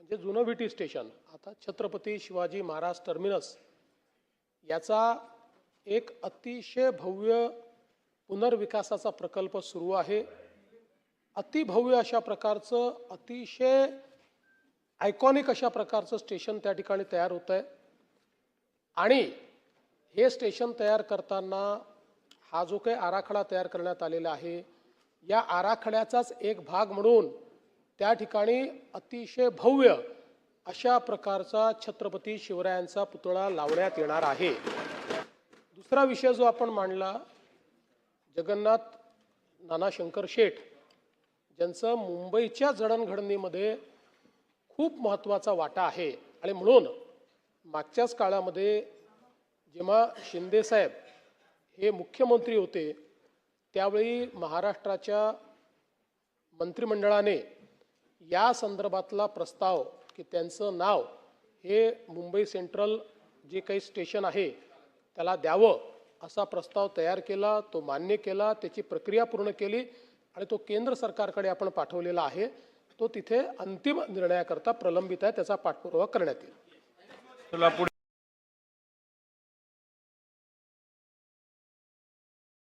जे जुनं VT station आता छत्रपती शिवाजी महाराज टर्मिनस याचा एक अतिशय भव्य पुनर्विकासाचा प्रकल्प सुरू आहे। अतिभव्य अशा प्रकारचं अतिशय आयकॉनिक अशा प्रकारचं स्टेशन त्या ठिकाणी तयार होत आहे आणि हे स्टेशन तयार करताना हा जो काही आराखडा तयार करण्यात आलेला आहे या आराखड्याचाच एक भाग म्हणून त्या ठिकाणी अतिशय भव्य अशा प्रकारचा छत्रपती शिवरायांचा पुतळा लावण्यात येणार आहे। दुसरा विषय जो आपण मांडला जगन्नाथ नाना शंकर शेठ ज्यांचं मुंबईच्या जडणघडणीमध्ये खूप महत्त्वाचा वाटा आहे आणि म्हणून मागच्याच काळामध्ये जेव्हा शिंदे साहेब हे मुख्यमंत्री होते त्यावेळी महाराष्ट्राच्या मंत्रिमंडळाने या संदर्भातला प्रस्ताव की त्यांचं नाव हे मुंबई सेंट्रल जे काही स्टेशन आहे त्याला द्यावं असा प्रस्ताव तयार केला, तो मान्य केला, त्याची प्रक्रिया पूर्ण केली आणि तो केंद्र सरकारकडे आपण पाठवलेला आहे। तो तिथे अंतिम निर्णयाकरता प्रलंबित आहे, त्याचा पाठपुरावा करण्यात येईल।